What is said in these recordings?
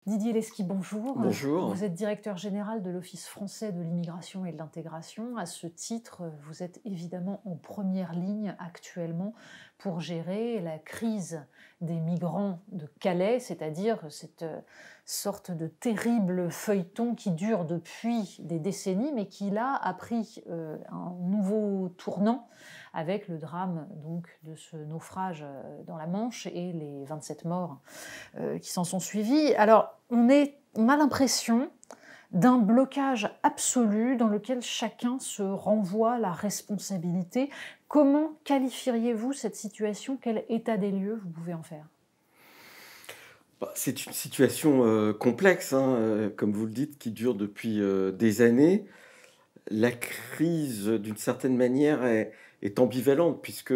Didier Lesky, bonjour. Bonjour. Vous êtes directeur général de l'Office français de l'immigration et de l'intégration. À ce titre, vous êtes évidemment en première ligne actuellement pour gérer la crise des migrants de Calais, c'est-à-dire cette sorte de terrible feuilleton qui dure depuis des décennies, mais qui là a pris un nouveau tournant avec le drame donc de ce naufrage dans la Manche et les 27 morts qui s'en sont suivis. Alors, on a l'impression d'un blocage absolu dans lequel chacun se renvoie la responsabilité. Comment qualifieriez-vous cette situation? Quel état des lieux vous pouvez en faire? C'est une situation complexe, hein, comme vous le dites, qui dure depuis des années. La crise, d'une certaine manière, est ambivalente, puisque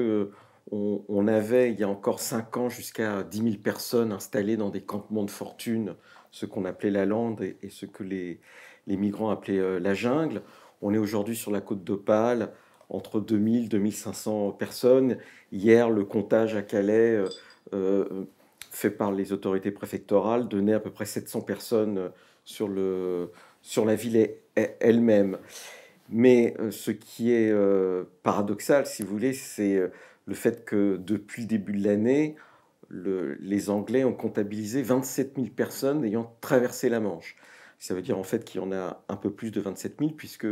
on avait, il y a encore 5 ans, jusqu'à 10 000 personnes installées dans des campements de fortune, ce qu'on appelait la lande et ce que les migrants appelaient la jungle. On est aujourd'hui sur la côte d'Opale, entre 2000 et 2500 personnes. Hier, le comptage à Calais, fait par les autorités préfectorales, donnait à peu près 700 personnes sur la ville elle-même. Mais ce qui est paradoxal, si vous voulez, c'est le fait que depuis le début de l'année, les Anglais ont comptabilisé 27 000 personnes ayant traversé la Manche. Ça veut dire en fait qu'il y en a un peu plus de 27 000, puisque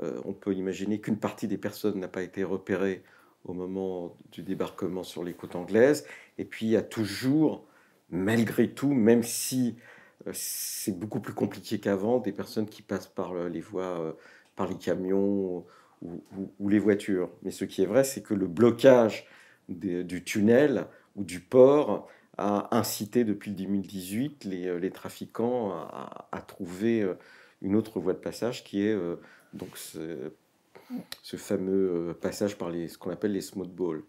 on peut imaginer qu'une partie des personnes n'a pas été repérée au moment du débarquement sur les côtes anglaises. Et puis il y a toujours, malgré tout, même si c'est beaucoup plus compliqué qu'avant, des personnes qui passent par les voies, par les camions ou les voitures. Mais ce qui est vrai, c'est que le blocage du tunnel ou du port a incité depuis 2018 les trafiquants à trouver une autre voie de passage qui est donc ce fameux passage par ce qu'on appelle les smooth balls.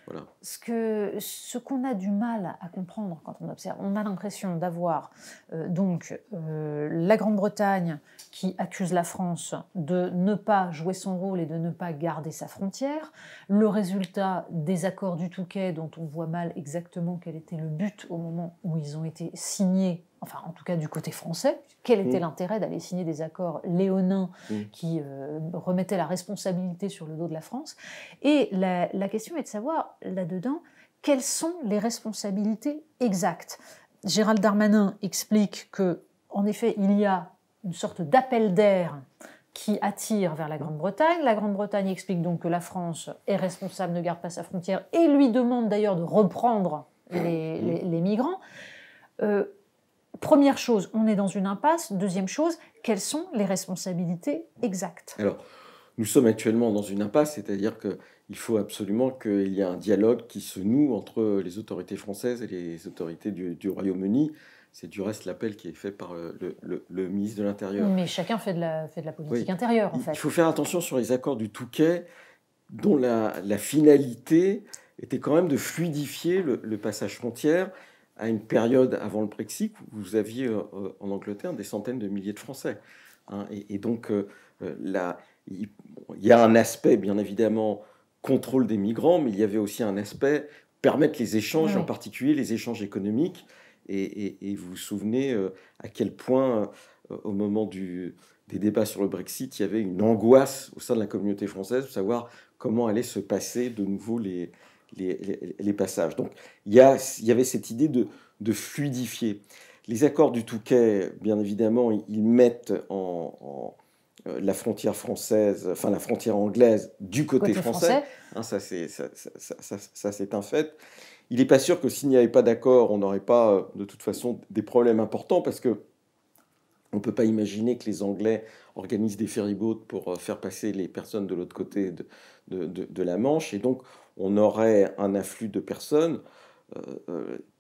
Voilà. Ce qu'on a du mal à comprendre quand on observe, on a l'impression d'avoir la Grande-Bretagne qui accuse la France de ne pas jouer son rôle et de ne pas garder sa frontière, le résultat des accords du Touquet dont on voit mal exactement quel était le but au moment où ils ont été signés, enfin en tout cas du côté français, quel était l'intérêt d'aller signer des accords léonins qui remettaient la responsabilité sur le dos de la France. Et la question est de savoir, là-dedans, quelles sont les responsabilités exactes. Gérald Darmanin explique que, en effet, il y a une sorte d'appel d'air qui attire vers la Grande-Bretagne. La Grande-Bretagne explique donc que la France est responsable, ne garde pas sa frontière, et lui demande d'ailleurs de reprendre les migrants. Première chose, on est dans une impasse. Deuxième chose, quelles sont les responsabilités exactes? Alors, nous sommes actuellement dans une impasse, c'est-à-dire qu'il faut absolument qu'il y ait un dialogue qui se noue entre les autorités françaises et les autorités du Royaume-Uni. C'est du reste l'appel qui est fait par le ministre de l'Intérieur. Mais chacun fait de la politique Oui. intérieure, en fait. Il faut faire attention sur les accords du Touquet, dont la finalité était quand même de fluidifier le passage frontière à une période avant le Brexit, où vous aviez en Angleterre des centaines de milliers de Français. Hein. Et donc, là, il y a un aspect, bien évidemment, contrôle des migrants, mais il y avait aussi un aspect permettre les échanges, Oui. en particulier les échanges économiques. Et vous vous souvenez à quel point, au moment des débats sur le Brexit, il y avait une angoisse au sein de la communauté française de savoir comment allaient se passer de nouveau les passages. Donc il y avait cette idée de fluidifier. Les accords du Touquet, bien évidemment, ils mettent la frontière française, enfin la frontière anglaise du côté français. Hein, ça, c'est un fait. Il n'est pas sûr que s'il n'y avait pas d'accord, on n'aurait pas de toute façon des problèmes importants, parce que on ne peut pas imaginer que les Anglais organisent des ferryboats pour faire passer les personnes de l'autre côté de la Manche. Et donc, on aurait un afflux de personnes,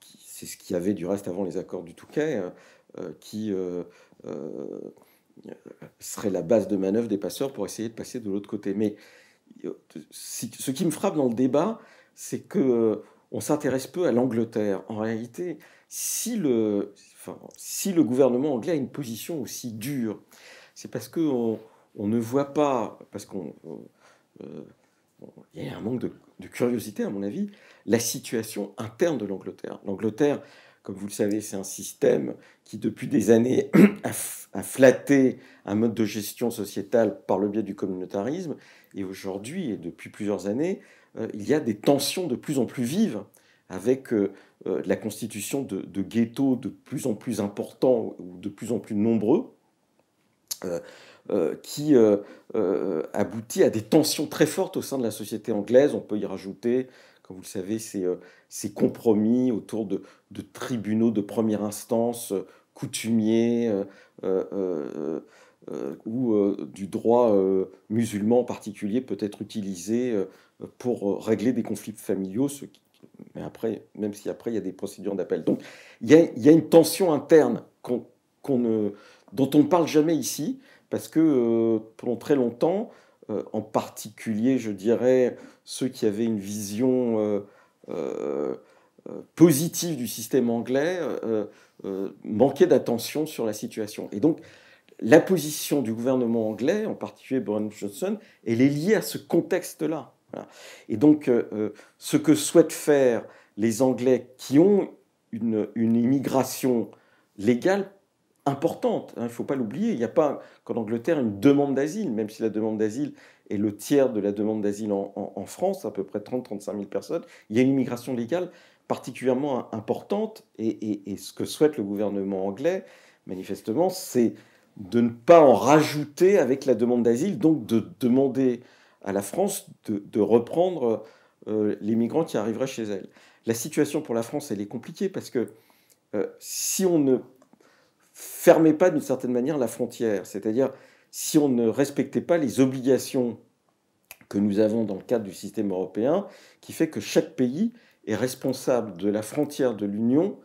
c'est ce qu'il y avait du reste avant les accords du Touquet, qui serait la base de manœuvre des passeurs pour essayer de passer de l'autre côté. Mais ce qui me frappe dans le débat, c'est que on s'intéresse peu à l'Angleterre. En réalité, si le gouvernement anglais a une position aussi dure, c'est parce qu'on ne voit pas, parce qu'il y a un manque de curiosité, à mon avis, la situation interne de l'Angleterre. L'Angleterre, comme vous le savez, c'est un système qui, depuis des années, a flatté un mode de gestion sociétale par le biais du communautarisme. Et aujourd'hui, et depuis plusieurs années, il y a des tensions de plus en plus vives avec la constitution de ghettos de plus en plus importants ou de plus en plus nombreux, qui aboutit à des tensions très fortes au sein de la société anglaise. On peut y rajouter, comme vous le savez, ces compromis autour de tribunaux de première instance, coutumiers, où du droit musulman en particulier peut être utilisé pour régler des conflits familiaux, mais après, même si après il y a des procédures d'appel. Donc il y a une tension interne dont on ne parle jamais ici, parce que pendant très longtemps, en particulier, je dirais, ceux qui avaient une vision positive du système anglais manquaient d'attention sur la situation. Et donc, la position du gouvernement anglais, en particulier Boris Johnson, elle est liée à ce contexte-là. Voilà. Et donc, ce que souhaitent faire les Anglais qui ont une immigration légale importante, hein, il ne faut pas l'oublier, il n'y a pas qu'en Angleterre une demande d'asile, même si la demande d'asile est le tiers de la demande d'asile en France, à peu près 30-35 000 personnes, il y a une immigration légale particulièrement importante, et ce que souhaite le gouvernement anglais, manifestement, c'est de ne pas en rajouter avec la demande d'asile, donc de demander à la France de reprendre les migrants qui arriveraient chez elle. La situation pour la France, elle est compliquée, parce que si on ne fermait pas d'une certaine manière la frontière, c'est-à-dire si on ne respectait pas les obligations que nous avons dans le cadre du système européen, qui fait que chaque pays est responsable de la frontière de l'Union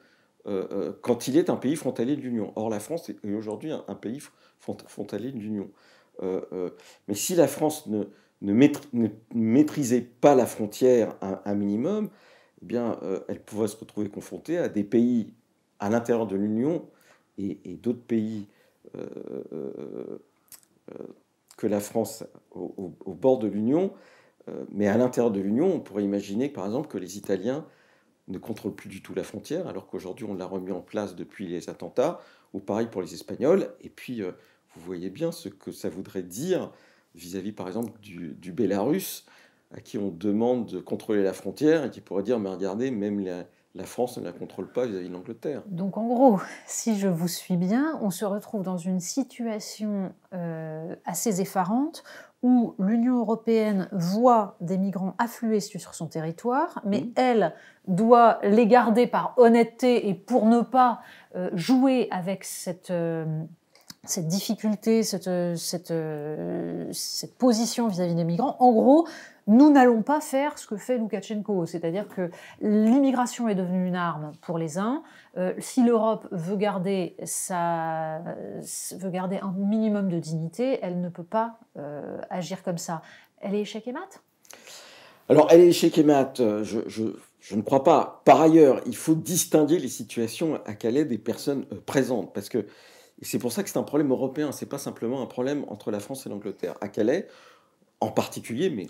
quand il est un pays frontalier de l'Union. Or, la France est aujourd'hui un pays frontalier de l'Union. Mais si la France ne maîtrisait pas la frontière un minimum, eh bien, elle pourrait se retrouver confrontée à des pays à l'intérieur de l'Union et d'autres pays que la France au bord de l'Union, mais à l'intérieur de l'Union, on pourrait imaginer, par exemple, que les Italiens ne contrôlent plus du tout la frontière, alors qu'aujourd'hui on l'a remis en place depuis les attentats, ou pareil pour les Espagnols. Et puis, vous voyez bien ce que ça voudrait dire vis-à-vis, par exemple, du Bélarus, à qui on demande de contrôler la frontière, et qui pourrait dire, mais regardez, même la France ne la contrôle pas vis-à-vis de l'Angleterre. Donc en gros, si je vous suis bien, on se retrouve dans une situation assez effarante où l'Union européenne voit des migrants affluer sur son territoire, mais elle doit les garder par honnêteté et pour ne pas jouer avec cette difficulté, cette position vis-à-vis des migrants. En gros, nous n'allons pas faire ce que fait Loukachenko, c'est-à-dire que l'immigration est devenue une arme pour les uns. Si l'Europe veut garder un minimum de dignité, elle ne peut pas agir comme ça. Elle est échec et mat ? Alors, elle est échec et mat, je ne crois pas. Par ailleurs, il faut distinguer les situations à Calais des personnes présentes, parce que et c'est pour ça que c'est un problème européen, c'est pas simplement un problème entre la France et l'Angleterre. À Calais, en particulier, mais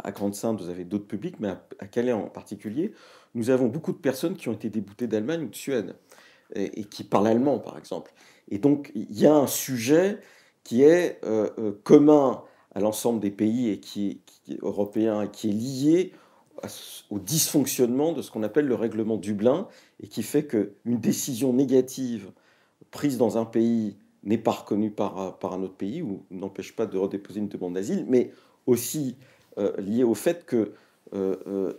à Grande-Synthe, vous avez d'autres publics, mais à Calais en particulier, nous avons beaucoup de personnes qui ont été déboutées d'Allemagne ou de Suède, et qui parlent allemand, par exemple. Et donc, il y a un sujet qui est commun à l'ensemble des pays et qui est européen, et qui est lié au dysfonctionnement de ce qu'on appelle le règlement Dublin, et qui fait qu'une décision négative prise dans un pays n'est pas reconnue par un autre pays, ou n'empêche pas de redéposer une demande d'asile, mais aussi lié au fait que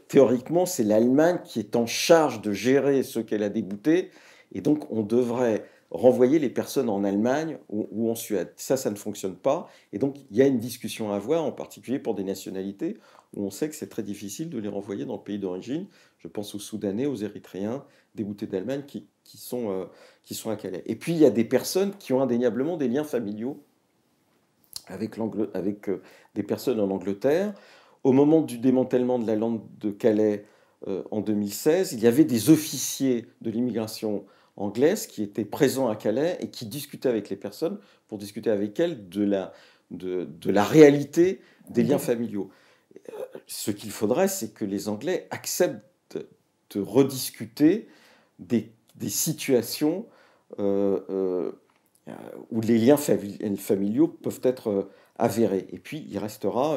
théoriquement, c'est l'Allemagne qui est en charge de gérer ceux qu'elle a déboutés, et donc on devrait renvoyer les personnes en Allemagne ou en Suède. Ça ne fonctionne pas, et donc il y a une discussion à avoir, en particulier pour des nationalités où on sait que c'est très difficile de les renvoyer dans le pays d'origine. Je pense aux Soudanais, aux Érythréens, déboutés d'Allemagne qui sont à Calais. Et puis il y a des personnes qui ont indéniablement des liens familiaux avec des personnes en Angleterre. Au moment du démantèlement de la lande de Calais en 2016, il y avait des officiers de l'immigration anglaise qui étaient présents à Calais et qui discutaient avec les personnes pour discuter avec elles de la réalité des liens familiaux. Ce qu'il faudrait, c'est que les Anglais acceptent de rediscuter des situations où les liens familiaux peuvent être avérés. Et puis, il restera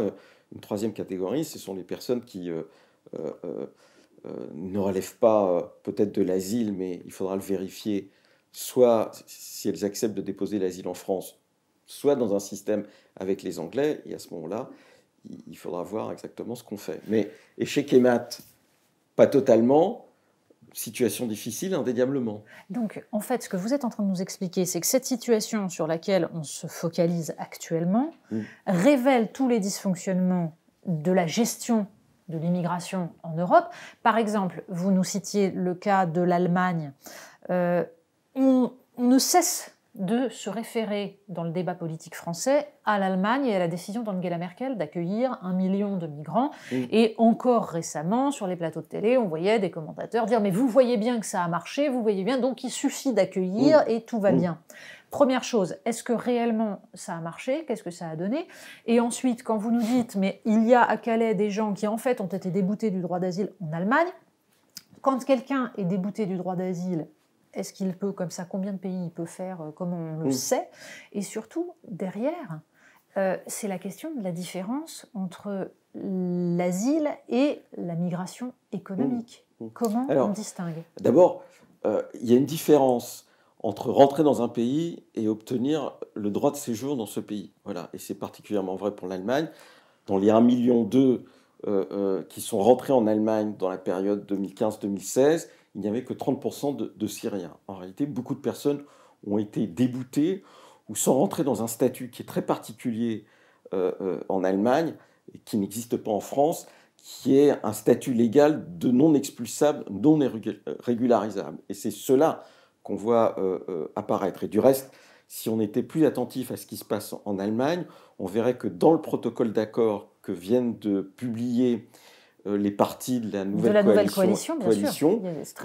une troisième catégorie, ce sont les personnes qui ne relèvent pas peut-être de l'asile, mais il faudra le vérifier, soit si elles acceptent de déposer l'asile en France, soit dans un système avec les Anglais, et à ce moment-là, il faudra voir exactement ce qu'on fait. Mais échec et mat, pas totalement, situation difficile, indéniablement. Donc, en fait, ce que vous êtes en train de nous expliquer, c'est que cette situation sur laquelle on se focalise actuellement révèle tous les dysfonctionnements de la gestion de l'immigration en Europe. Par exemple, vous nous citiez le cas de l'Allemagne. On ne cesse de se référer dans le débat politique français à l'Allemagne et à la décision d'Angela Merkel d'accueillir 1 million de migrants. Et encore récemment, sur les plateaux de télé, on voyait des commentateurs dire « mais vous voyez bien que ça a marché, vous voyez bien, donc il suffit d'accueillir et tout va bien ». Première chose, est-ce que réellement ça a marché? Qu'est-ce que ça a donné? Et ensuite, quand vous nous dites « mais il y a à Calais des gens qui en fait ont été déboutés du droit d'asile en Allemagne », quand quelqu'un est débouté du droit d'asile, est-ce qu'il peut, comme ça, combien de pays il peut faire, comme on le sait? Et surtout, derrière, c'est la question de la différence entre l'asile et la migration économique. Comment on distingue? D'abord, il y a une différence entre rentrer dans un pays et obtenir le droit de séjour dans ce pays. Voilà. Et c'est particulièrement vrai pour l'Allemagne. Dans les 1,2 million qui sont rentrés en Allemagne dans la période 2015-2016, il n'y avait que 30% de Syriens. En réalité, beaucoup de personnes ont été déboutées ou sont rentrées dans un statut qui est très particulier en Allemagne et qui n'existe pas en France, qui est un statut légal de non expulsable, non régularisable. Et c'est cela qu'on voit apparaître. Et du reste, si on était plus attentif à ce qui se passe en Allemagne, on verrait que dans le protocole d'accord que viennent de publier les partis de la nouvelle coalition,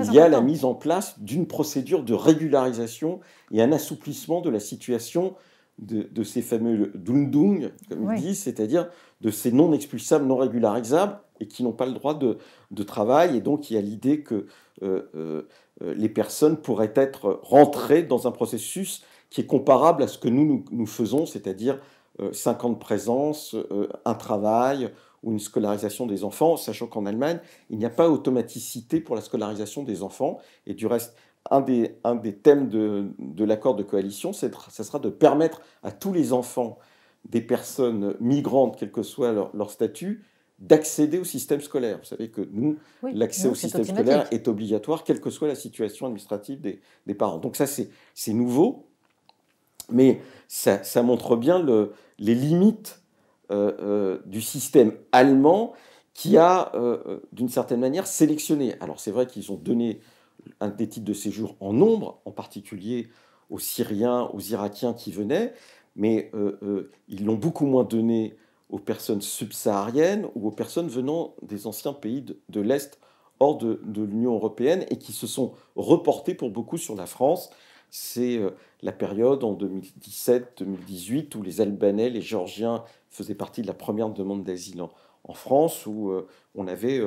il y a la mise en place d'une procédure de régularisation et un assouplissement de la situation de ces fameux Dundung, comme ils disent, c'est-à-dire de ces non expulsables, non régularisables et qui n'ont pas le droit de travail. Et donc, il y a l'idée que les personnes pourraient être rentrées dans un processus qui est comparable à ce que nous faisons, c'est-à-dire 5 ans de présence, un travail ou une scolarisation des enfants, sachant qu'en Allemagne, il n'y a pas automaticité pour la scolarisation des enfants. Et du reste, un des thèmes de l'accord de coalition, ça sera de permettre à tous les enfants des personnes migrantes, quel que soit leur statut, d'accéder au système scolaire. Vous savez que l'accès au système scolaire est obligatoire, quelle que soit la situation administrative des parents. Donc ça, c'est nouveau, mais ça montre bien les limites du système allemand qui a, d'une certaine manière, sélectionné. Alors c'est vrai qu'ils ont donné des titres de séjour en nombre, en particulier aux Syriens, aux Irakiens qui venaient, mais ils l'ont beaucoup moins donné aux personnes subsahariennes ou aux personnes venant des anciens pays de l'Est hors de l'Union européenne et qui se sont reportés pour beaucoup sur la France. C'est la période en 2017-2018 où les Albanais, les Géorgiens faisaient partie de la première demande d'asile en France, où on avait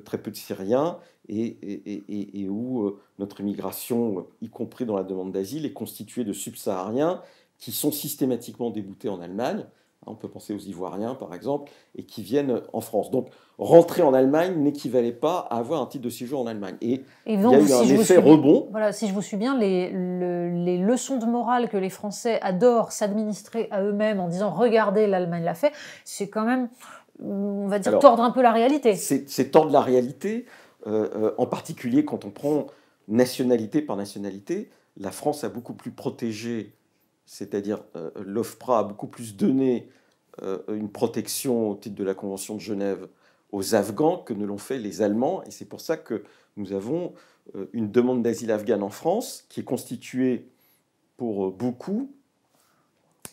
très peu de Syriens et où notre immigration, y compris dans la demande d'asile, est constituée de subsahariens qui sont systématiquement déboutés en Allemagne. On peut penser aux Ivoiriens, par exemple, et qui viennent en France. Donc, rentrer en Allemagne n'équivalait pas à avoir un titre de séjour en Allemagne. Et donc, il y a eu un effet rebond. Voilà, si je vous suis bien, les leçons de morale que les Français adorent s'administrer à eux-mêmes en disant « regardez, l'Allemagne l'a fait », c'est quand même, on va dire, tordre un peu la réalité. C'est tordre la réalité, en particulier quand on prend nationalité par nationalité. La France a beaucoup plus protégé, c'est-à-dire l'OFPRA a beaucoup plus donné une protection au titre de la Convention de Genève aux Afghans que ne l'ont fait les Allemands. Et c'est pour ça que nous avons une demande d'asile afghane en France qui est constituée pour beaucoup,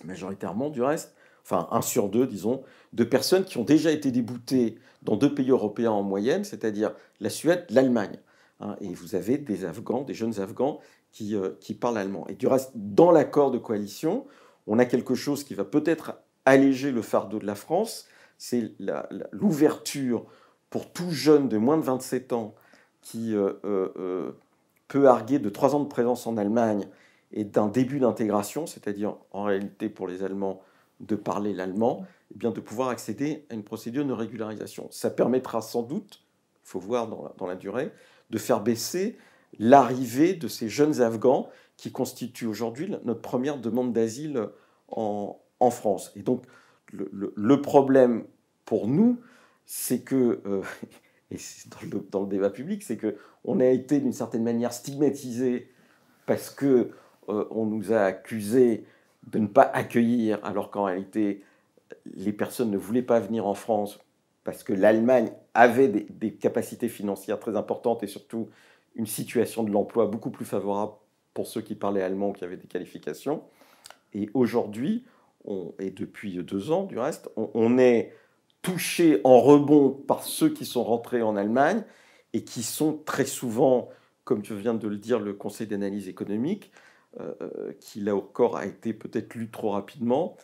majoritairement du reste, enfin 1 sur 2, disons, de personnes qui ont déjà été déboutées dans 2 pays européens en moyenne, c'est-à-dire la Suède, l'Allemagne. Et vous avez des Afghans, des jeunes Afghans qui parlent allemand. Et du reste, dans l'accord de coalition, on a quelque chose qui va peut-être alléger le fardeau de la France, c'est l'ouverture pour tout jeune de moins de 27 ans qui peut arguer de 3 ans de présence en Allemagne et d'un début d'intégration, c'est-à-dire en réalité pour les Allemands de parler l'allemand, eh bien de pouvoir accéder à une procédure de régularisation. Ça permettra sans doute, il faut voir dans la durée, de faire baisser l'arrivée de ces jeunes Afghans qui constituent aujourd'hui notre première demande d'asile en France. Et donc le problème pour nous, c'est que, et c'est dans le débat public, c'est qu'on a été d'une certaine manière stigmatisé parce que on nous a accusés de ne pas accueillir, alors qu'en réalité, les personnes ne voulaient pas venir en France parce que l'Allemagne avait des capacités financières très importantes et surtout une situation de l'emploi beaucoup plus favorable pour ceux qui parlaient allemand ou qui avaient des qualifications. Et aujourd'hui, et depuis 2 ans du reste, on est touché en rebond par ceux qui sont rentrés en Allemagne et qui sont très souvent, comme je viens de le dire, le Conseil d'analyse économique, qui là encore a été peut-être lu trop rapidement,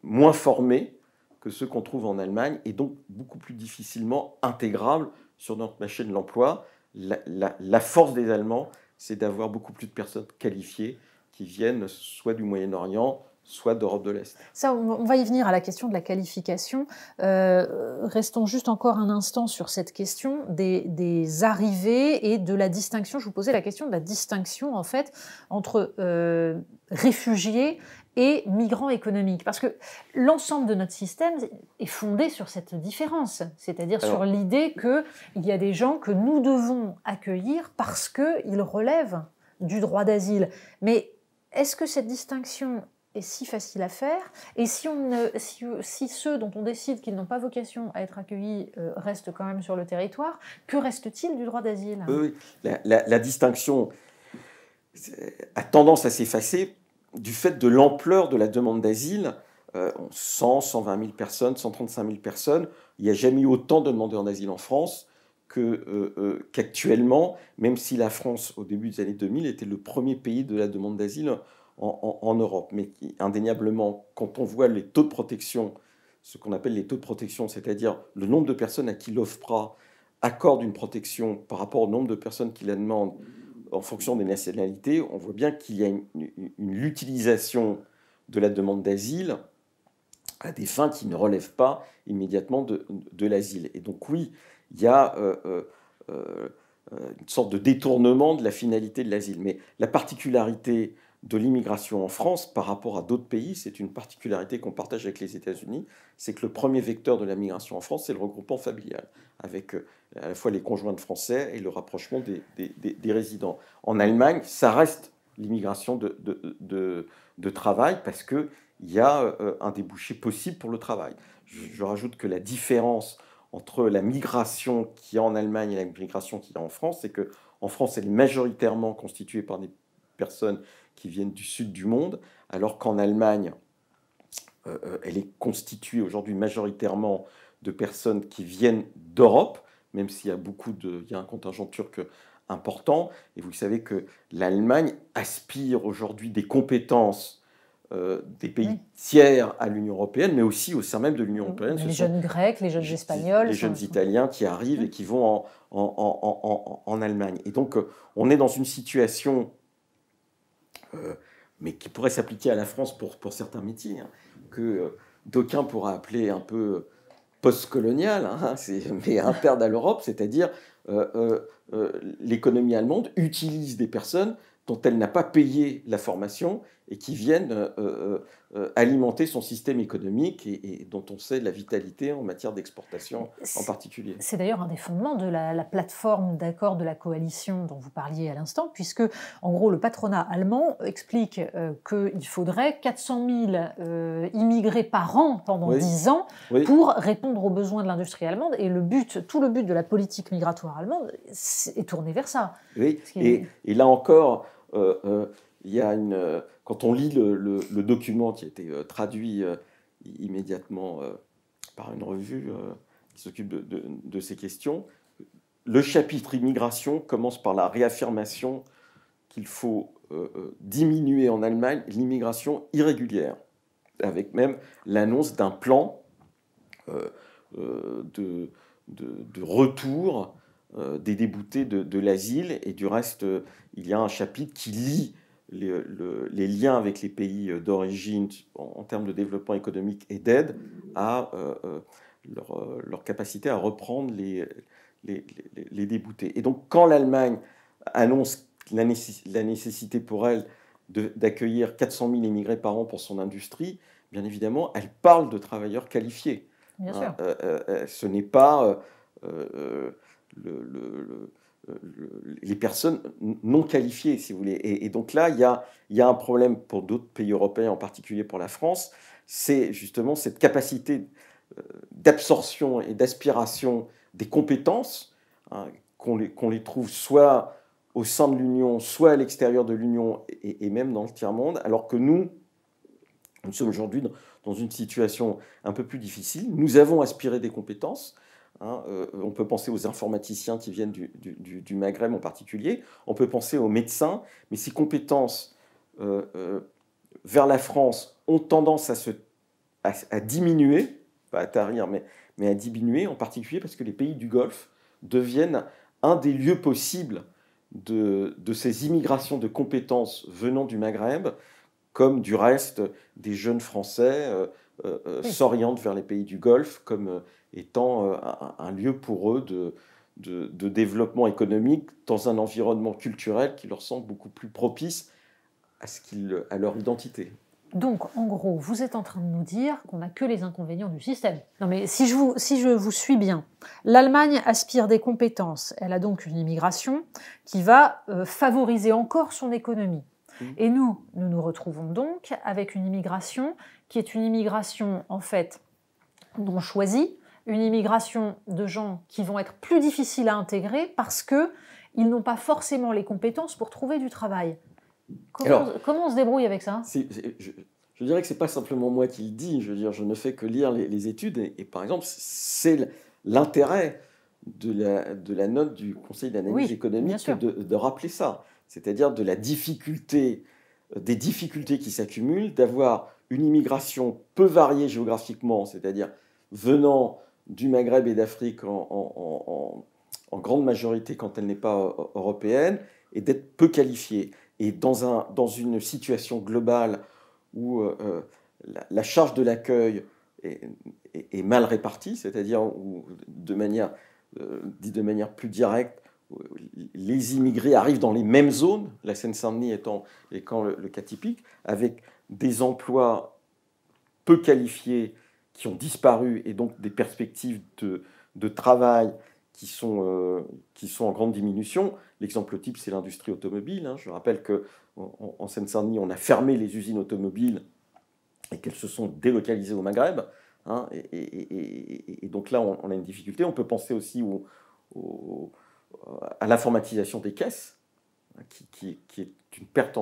moins formés que ceux qu'on trouve en Allemagne et donc beaucoup plus difficilement intégrables sur notre marché de l'emploi. La force des Allemands, c'est d'avoir beaucoup plus de personnes qualifiées qui viennent soit du Moyen-Orient, soit d'Europe de l'Est. Ça, on va y venir à la question de la qualification. Restons juste encore un instant sur cette question des arrivées et de la distinction. Je vous posais la question de la distinction, en fait, entre réfugiés et migrants économiques. Parce que l'ensemble de notre système est fondé sur cette différence, c'est-à-dire sur l'idée qu'il y a des gens que nous devons accueillir parce qu'ils relèvent du droit d'asile. Mais est-ce que cette distinction est si facile à faire? Et si ceux dont on décide qu'ils n'ont pas vocation à être accueillis restent quand même sur le territoire, que reste-t-il du droit d'asile? Oui, la distinction a tendance à s'effacer du fait de l'ampleur de la demande d'asile. 100, 120 000 personnes, 135 000 personnes. Il n'y a jamais eu autant de demandeurs d'asile en France qu'actuellement, même si la France, au début des années 2000, était le premier pays de la demande d'asile en Europe. Mais indéniablement, quand on voit les taux de protection, ce qu'on appelle les taux de protection, c'est-à-dire le nombre de personnes à qui l'OFPRA accorde une protection par rapport au nombre de personnes qui la demandent en fonction des nationalités, on voit bien qu'il y a l'utilisation de la demande d'asile à des fins qui ne relèvent pas immédiatement de l'asile. Et donc oui, il y a une sorte de détournement de la finalité de l'asile. Mais la particularité de l'immigration en France par rapport à d'autres pays, c'est une particularité qu'on partage avec les États-Unis, c'est que le premier vecteur de la migration en France, c'est le regroupement familial, avec à la fois les conjoints de Français et le rapprochement des résidents. En Allemagne, ça reste l'immigration de travail parce qu'il y a un débouché possible pour le travail. Je rajoute que la différence entre la migration qu'il y a en Allemagne et la migration qu'il y a en France, c'est qu'en France, elle est majoritairement constituée par des personnes qui viennent du sud du monde, alors qu'en Allemagne, elle est constituée aujourd'hui majoritairement de personnes qui viennent d'Europe, même s'il y a il y a un contingent turc important. Et vous savez que l'Allemagne aspire aujourd'hui des compétences des pays tiers à l'Union européenne, mais aussi au sein même de l'Union européenne. Les jeunes Grecs, les jeunes Espagnols. Les jeunes Italiens qui arrivent et qui vont en Allemagne. Et donc, on est dans une situation mais qui pourrait s'appliquer à la France pour certains métiers, hein, que d'aucuns pourraient appeler un peu post-colonial, hein, mais interne à l'Europe, c'est-à-dire l'économie allemande utilise des personnes dont elle n'a pas payé la formation et qui viennent alimenter son système économique et dont on sait la vitalité en matière d'exportation en particulier. C'est d'ailleurs un des fondements de la plateforme d'accord de la coalition dont vous parliez à l'instant, puisque en gros le patronat allemand explique qu'il faudrait 400 000 immigrés par an pendant 10 ans pour répondre aux besoins de l'industrie allemande, et tout le but de la politique migratoire allemande est tourné vers ça. Oui, et là encore, il y a quand on lit le document qui a été traduit immédiatement par une revue qui s'occupe de ces questions, le chapitre immigration commence par la réaffirmation qu'il faut diminuer en Allemagne l'immigration irrégulière, avec même l'annonce d'un plan de retour des déboutés de l'asile. Et du reste, il y a un chapitre qui lie les liens avec les pays d'origine en termes de développement économique et d'aide à leur capacité à reprendre les déboutés. Et donc, quand l'Allemagne annonce la nécessité pour elle d'accueillir 400 000 immigrés par an pour son industrie, bien évidemment, elle parle de travailleurs qualifiés. Bien sûr. Ce n'est pas les personnes non qualifiées, si vous voulez. Et donc là, il y a un problème pour d'autres pays européens, en particulier pour la France, c'est justement cette capacité d'absorption et d'aspiration des compétences, hein, qu'on les trouve soit au sein de l'Union, soit à l'extérieur de l'Union et même dans le tiers-monde, alors que nous sommes aujourd'hui dans une situation un peu plus difficile. Nous avons aspiré des compétences. Hein, on peut penser aux informaticiens qui viennent du Maghreb en particulier. On peut penser aux médecins. Mais ces compétences vers la France ont tendance à diminuer, pas à tarir, mais à diminuer, en particulier parce que les pays du Golfe deviennent un des lieux possibles de ces immigrations de compétences venant du Maghreb, comme du reste des jeunes Français s'orientent vers les pays du Golfe comme étant un lieu pour eux de développement économique dans un environnement culturel qui leur semble beaucoup plus propice à leur identité. Donc, en gros, vous êtes en train de nous dire qu'on n'a que les inconvénients du système. Non, mais si je vous suis bien, l'Allemagne aspire des compétences. Elle a donc une immigration qui va favoriser encore son économie. Et nous nous retrouvons donc avec une immigration qui est une immigration, en fait, non choisie, une immigration de gens qui vont être plus difficiles à intégrer parce qu'ils n'ont pas forcément les compétences pour trouver du travail. Comment on se débrouille avec ça ? Je dirais que ce n'est pas simplement moi qui le dis. Je veux dire, je ne fais que lire les études. Et par exemple, c'est l'intérêt de la note du Conseil d'analyse économique de rappeler ça. C'est-à-dire des difficultés qui s'accumulent, d'avoir une immigration peu variée géographiquement, c'est-à-dire venant du Maghreb et d'Afrique en grande majorité quand elle n'est pas européenne, et d'être peu qualifiée. Et dans une situation globale où la charge de l'accueil est mal répartie, c'est-à-dire dit de manière plus directe, les immigrés arrivent dans les mêmes zones, la Seine-Saint-Denis étant le cas typique, avec des emplois peu qualifiés qui ont disparu et donc des perspectives de travail qui sont en grande diminution. L'exemple type, c'est l'industrie automobile. Hein. Je rappelle qu'en Seine-Saint-Denis, on a fermé les usines automobiles et qu'elles se sont délocalisées au Maghreb. Hein. Et donc là, on a une difficulté. On peut penser aussi à l'informatisation des caisses, qui est une perte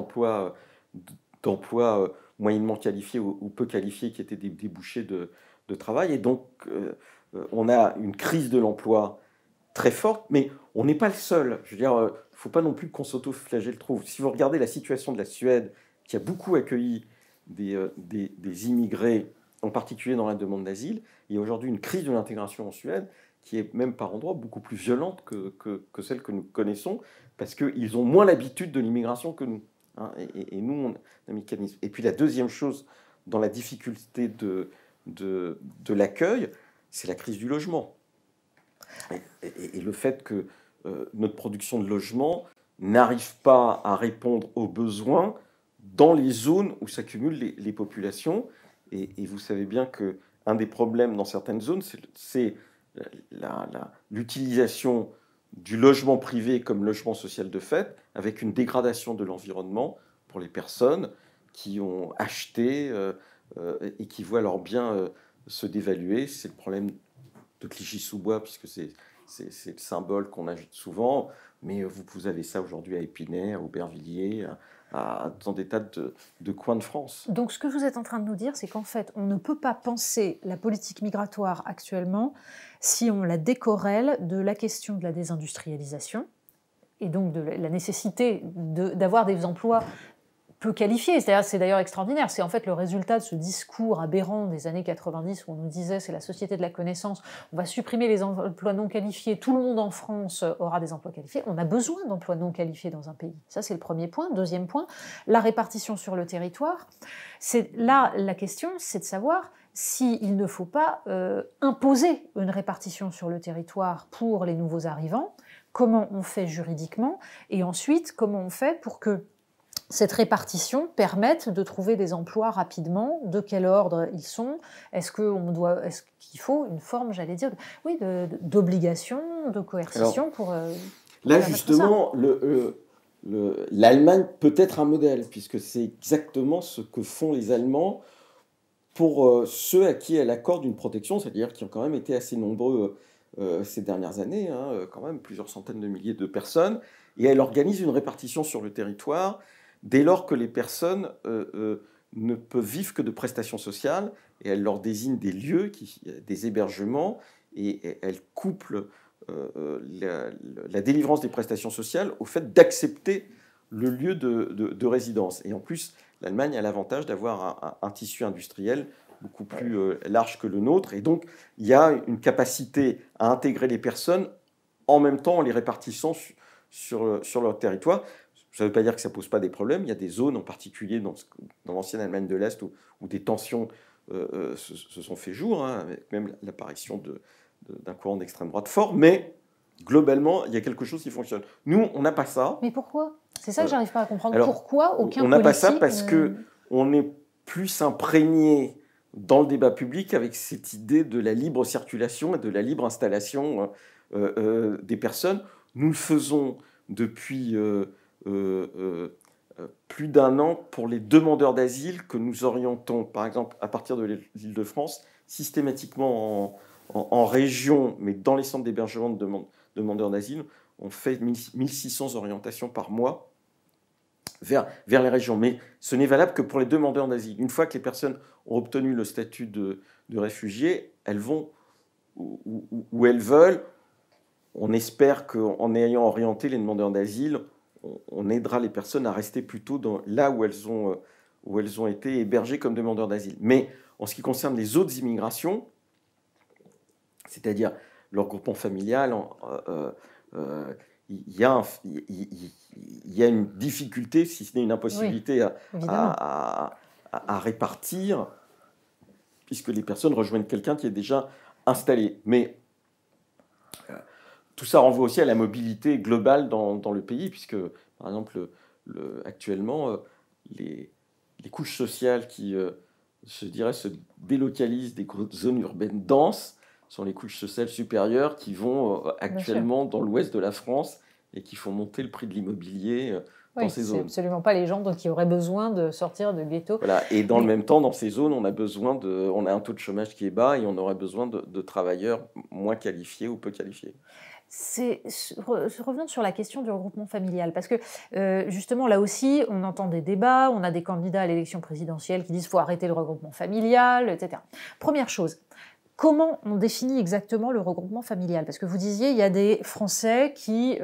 d'emploi moyennement qualifiés ou peu qualifiés, qui étaient des débouchés de travail. Et donc, on a une crise de l'emploi très forte, mais on n'est pas le seul. Je veux dire, il ne faut pas non plus qu'on s'auto-flagelle trop. Si vous regardez la situation de la Suède, qui a beaucoup accueilli des immigrés, en particulier dans la demande d'asile, il y a aujourd'hui une crise de l'intégration en Suède qui est même par endroits beaucoup plus violente que celle que nous connaissons, parce qu'ils ont moins l'habitude de l'immigration que nous. Hein, et nous, on a un mécanisme. Et puis la deuxième chose, dans la difficulté de l'accueil, c'est la crise du logement. Et le fait que notre production de logement n'arrive pas à répondre aux besoins dans les zones où s'accumulent les populations. Et vous savez bien qu'un des problèmes dans certaines zones, c'est l'utilisation du logement privé comme logement social de fait, avec une dégradation de l'environnement pour les personnes qui ont acheté et qui voient leurs biens se dévaluer. C'est le problème de Clichy-sous-Bois, puisque c'est le symbole qu'on ajoute souvent, mais vous avez ça aujourd'hui à Épinay, à Aubervilliers, dans des tas de coins de France. Donc ce que vous êtes en train de nous dire, c'est qu'en fait, on ne peut pas penser la politique migratoire actuellement si on la décorrèle de la question de la désindustrialisation, et donc de la nécessité d'avoir des emplois peu qualifiés. C'est d'ailleurs extraordinaire. C'est en fait le résultat de ce discours aberrant des années 90 où on nous disait c'est la société de la connaissance, on va supprimer les emplois non qualifiés, tout le monde en France aura des emplois qualifiés. On a besoin d'emplois non qualifiés dans un pays. Ça, c'est le premier point. Deuxième point, la répartition sur le territoire. Là, la question, c'est de savoir s'il ne faut pas imposer une répartition sur le territoire pour les nouveaux arrivants, comment on fait juridiquement, et ensuite, comment on fait pour que cette répartition permette de trouver des emplois rapidement, de quel ordre ils sont, est-ce qu'il faut une forme, j'allais dire, d'obligation, de coercition Alors, pour là, justement, l'Allemagne peut être un modèle, puisque c'est exactement ce que font les Allemands pour ceux à qui elle accorde une protection, c'est-à-dire qui ont quand même été assez nombreux ces dernières années, hein, quand même plusieurs centaines de milliers de personnes, et elle organise une répartition sur le territoire dès lors que les personnes ne peuvent vivre que de prestations sociales, et elle leur désigne des lieux, des hébergements, et elle couple la délivrance des prestations sociales au fait d'accepter le lieu de résidence. Et en plus, l'Allemagne a l'avantage d'avoir un tissu industriel beaucoup plus large que le nôtre, et donc il y a une capacité à intégrer les personnes en même temps en les répartissant sur leur territoire. Ça ne veut pas dire que ça ne pose pas des problèmes. Il y a des zones en particulier dans l'ancienne Allemagne de l'Est où des tensions se sont fait jour, hein, avec même l'apparition d'un courant d'extrême droite fort, mais globalement, il y a quelque chose qui fonctionne. Nous, on n'a pas ça. Mais pourquoi? C'est ça que j'arrive pas à comprendre. Alors, pourquoi aucun on n'a pas ça politique parce qu'on est plus imprégné dans le débat public avec cette idée de la libre circulation et de la libre installation des personnes. Nous le faisons depuis plus d'un an pour les demandeurs d'asile que nous orientons, par exemple, à partir de l'Île-de-France, systématiquement en région, mais dans les centres d'hébergement de demandeurs d'asile. On fait 1600 orientations par mois vers les régions. Mais ce n'est valable que pour les demandeurs d'asile. Une fois que les personnes ont obtenu le statut de réfugié, elles vont où elles veulent. On espère qu'en ayant orienté les demandeurs d'asile, on aidera les personnes à rester plutôt là où elles ont été hébergées comme demandeurs d'asile. Mais en ce qui concerne les autres immigrations, c'est-à-dire le regroupement familial, il y a une difficulté, si ce n'est une impossibilité, à répartir, puisque les personnes rejoignent quelqu'un qui est déjà installé. Mais tout ça renvoie aussi à la mobilité globale dans le pays, puisque, par exemple, actuellement, les couches sociales qui, je dirais, se délocalisent des zones urbaines denses sont les couches sociales supérieures qui vont actuellement dans l'ouest de la France et qui font monter le prix de l'immobilier dans ces zones. C'est absolument pas les gens qui auraient besoin de sortir de ghetto. Voilà. Et dans le même temps, dans ces zones, on a un taux de chômage qui est bas et on aurait besoin de travailleurs moins qualifiés ou peu qualifiés. Revenons sur la question du regroupement familial, parce que justement là aussi on entend des débats, on a des candidats à l'élection présidentielle qui disent qu'il faut arrêter le regroupement familial, etc. Première chose, comment on définit exactement le regroupement familial? Parce que vous disiez, il y a des Français qui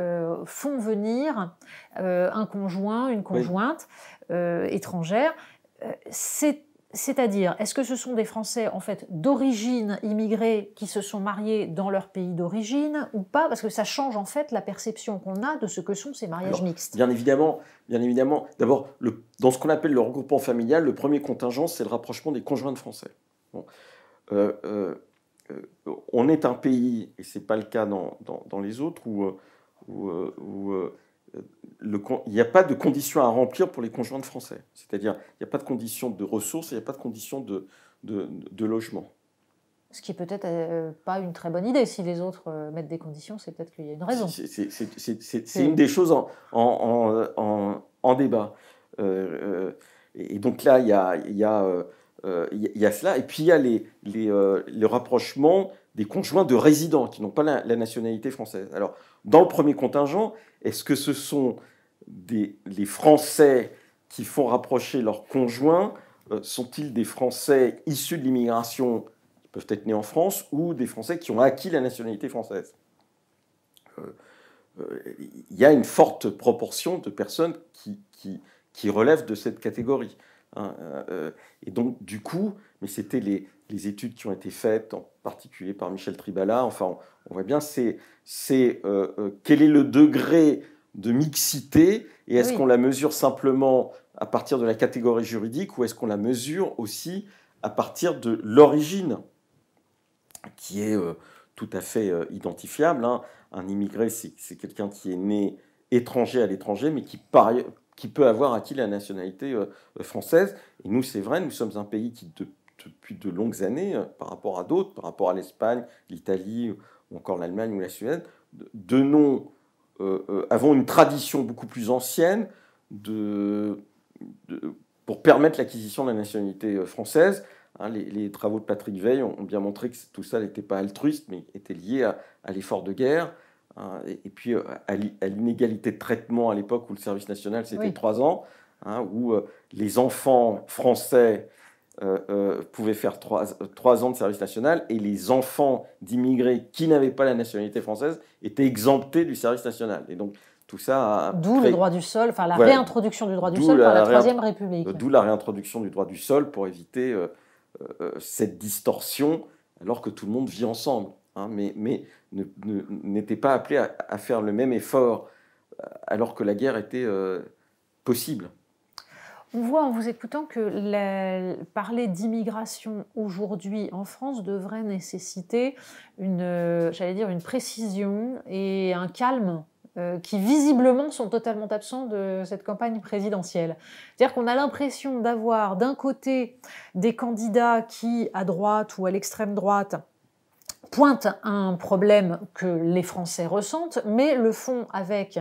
font venir un conjoint, une conjointe étrangère. C'est-à-dire, est-ce que ce sont des Français en fait d'origine immigrée qui se sont mariés dans leur pays d'origine ou pas? Parce que ça change en fait la perception qu'on a de ce que sont ces mariages mixtes. Bien évidemment. D'abord, dans ce qu'on appelle le regroupement familial, le premier contingent, c'est le rapprochement des conjoints de Français. Bon. On est un pays, et ce n'est pas le cas dans les autres, où il n'y a pas de conditions à remplir pour les conjoints de Français. C'est-à-dire, il n'y a pas de conditions de ressources, il n'y a pas de conditions de logement. Ce qui est peut-être pas une très bonne idée. Si les autres mettent des conditions, c'est peut-être qu'il y a une raison. C'est une des choses en débat. Et donc là, il y a cela. Et puis il y a le rapprochement des conjoints de résidents qui n'ont pas la nationalité française. Alors, dans le premier contingent, est-ce que ce sont les Français qui font rapprocher leurs conjoints? Sont-ils des Français issus de l'immigration qui peuvent être nés en France ou des Français qui ont acquis la nationalité française? Il y a une forte proportion de personnes qui qui relèvent de cette catégorie. Hein, et donc, du coup, mais c'était les études qui ont été faites, en particulier par Michel Tribala, enfin, on voit bien, quel est le degré de mixité, et est-ce qu'on la mesure simplement à partir de la catégorie juridique, ou est-ce qu'on la mesure aussi à partir de l'origine, qui est tout à fait identifiable. Hein. Un immigré, c'est quelqu'un qui est né étranger à l'étranger, mais qui peut avoir acquis la nationalité française. Et nous, c'est vrai, nous sommes un pays qui, depuis de longues années, par rapport à d'autres, par rapport à l'Espagne, l'Italie, ou encore l'Allemagne ou la Suède, avons une tradition beaucoup plus ancienne pour permettre l'acquisition de la nationalité française. Hein, les travaux de Patrick Weil ont bien montré que tout ça n'était pas altruiste, mais était lié à l'effort de guerre. Hein, et puis à l'inégalité de traitement à l'époque où le service national c'était 3 ans, hein, où les enfants français pouvaient faire 3 ans de service national et les enfants d'immigrés qui n'avaient pas la nationalité française étaient exemptés du service national. Et donc tout ça d'où le droit du sol, enfin la réintroduction du droit du sol par la Troisième République. D'où la réintroduction du droit du sol pour éviter cette distorsion alors que tout le monde vit ensemble. Hein, mais n'était pas appelé à faire le même effort alors que la guerre était possible. On voit en vous écoutant que parler d'immigration aujourd'hui en France devrait nécessiter une précision et un calme qui visiblement sont totalement absents de cette campagne présidentielle. C'est-à-dire qu'on a l'impression d'avoir d'un côté des candidats qui, à droite ou à l'extrême droite, pointent un problème que les Français ressentent, mais le font avec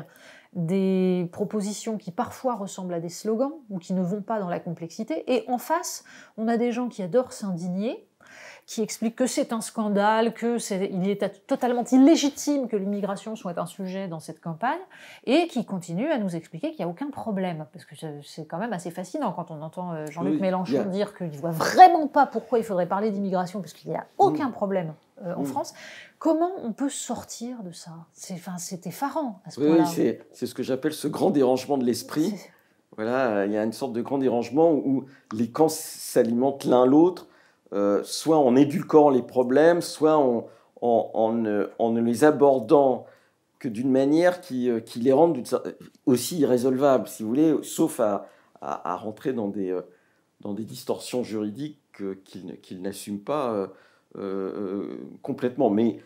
des propositions qui parfois ressemblent à des slogans ou qui ne vont pas dans la complexité. Et en face, on a des gens qui adorent s'indigner, qui expliquent que c'est un scandale, qu'il est totalement illégitime que l'immigration soit un sujet dans cette campagne, et qui continuent à nous expliquer qu'il n'y a aucun problème. Parce que c'est quand même assez fascinant quand on entend Jean-Luc Mélenchon dire qu'il ne voit vraiment pas pourquoi il faudrait parler d'immigration, parce qu'il n'y a aucun problème en France. Comment on peut sortir de ça? C'est effarant à ce point-là. Oui, c'est ce que j'appelle ce grand dérangement de l'esprit. Voilà, il y a une sorte de grand dérangement où les camps s'alimentent l'un l'autre, soit en édulcorant les problèmes, soit en ne les abordant que d'une manière qui les rende aussi irrésolvables, si vous voulez, sauf à rentrer dans des distorsions juridiques qu'ils n'assument pas complètement. Mais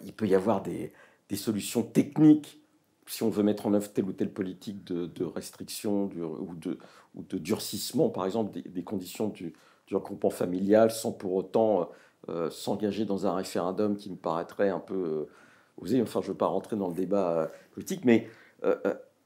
il peut y avoir des solutions techniques si on veut mettre en œuvre telle ou telle politique de restriction ou de durcissement, par exemple, des conditions du regroupement familial, sans pour autant s'engager dans un référendum qui me paraîtrait un peu osé. Enfin, je ne veux pas rentrer dans le débat politique, mais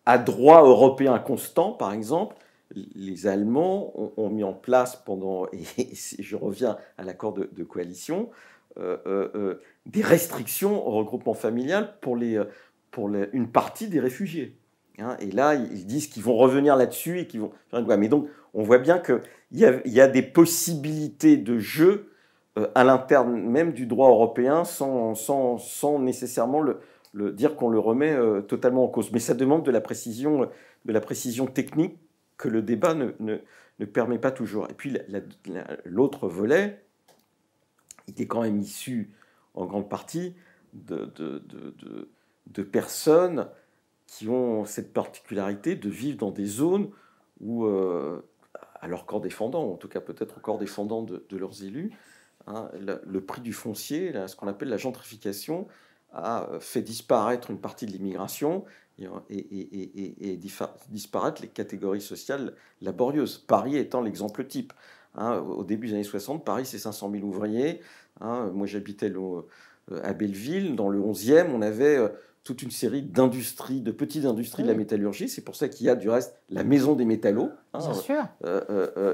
à droit européen constant, par exemple, les Allemands ont mis en place et je reviens à l'accord de coalition, des restrictions au regroupement familial pour une partie des réfugiés. Hein, et là, ils disent qu'ils vont revenir là-dessus et qu'ils vont faire une loi. Mais donc, on voit bien qu'il y a des possibilités de jeu à l'interne même du droit européen sans nécessairement dire qu'on le remet totalement en cause. Mais ça demande de la précision technique que le débat ne permet pas toujours. Et puis, l'autre volet, il est quand même issu en grande partie de personnes qui ont cette particularité de vivre dans des zones où, à leur corps défendant, en tout cas peut-être au corps défendant de leurs élus, hein, le prix du foncier, ce qu'on appelle la gentrification, a fait disparaître une partie de l'immigration et disparaître les catégories sociales laborieuses. Paris étant l'exemple type. Hein, au début des années 60, Paris, c'est 500 000 ouvriers. Hein, moi, j'habitais à Belleville. Dans le 11e, on avait toute une série d'industries, de petites industries de la métallurgie. C'est pour ça qu'il y a du reste la maison des métallos. Hein, bien sûr.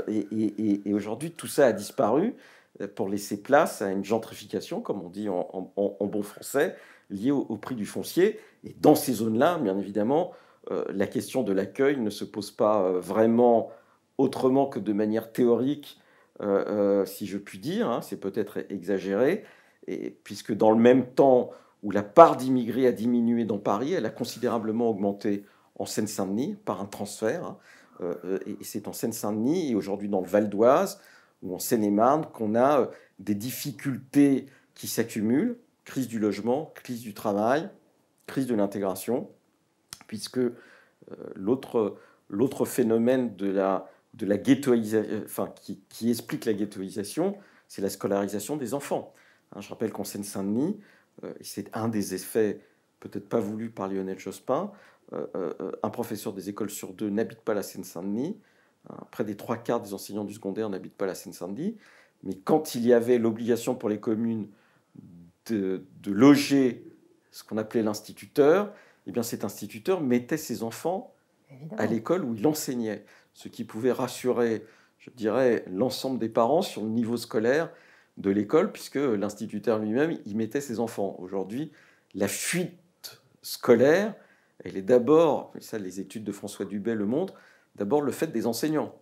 Et aujourd'hui, tout ça a disparu pour laisser place à une gentrification, comme on dit en bon français, liée au prix du foncier. Et dans ces zones-là, bien évidemment, la question de l'accueil ne se pose pas vraiment autrement que de manière théorique, si je puis dire. Hein, c'est peut-être exagéré, puisque dans le même temps où la part d'immigrés a diminué dans Paris, elle a considérablement augmenté en Seine-Saint-Denis par un transfert. Hein. Et c'est en Seine-Saint-Denis et aujourd'hui dans le Val d'Oise ou en Seine-et-Marne qu'on a des difficultés qui s'accumulent, crise du logement, crise du travail, crise de l'intégration, puisque l'autre phénomène de la ghettoisation, enfin, qui explique la ghettoisation, c'est la scolarisation des enfants. Hein, je rappelle qu'en Seine-Saint-Denis, c'est un des effets peut-être pas voulus par Lionel Jospin, un professeur des écoles sur deux n'habite pas la Seine-Saint-Denis, hein, près des 3/4 des enseignants du secondaire n'habitent pas la Seine-Saint-Denis, mais quand il y avait l'obligation pour les communes de loger ce qu'on appelait l'instituteur, eh bien cet instituteur mettait ses enfants à l'école où il enseignait, ce qui pouvait rassurer, je dirais, l'ensemble des parents sur le niveau scolaire de l'école, puisque l'instituteur lui-même y mettait ses enfants. Aujourd'hui, la fuite scolaire, elle est d'abord, et ça les études de François Dubé le montrent, d'abord le fait des enseignants.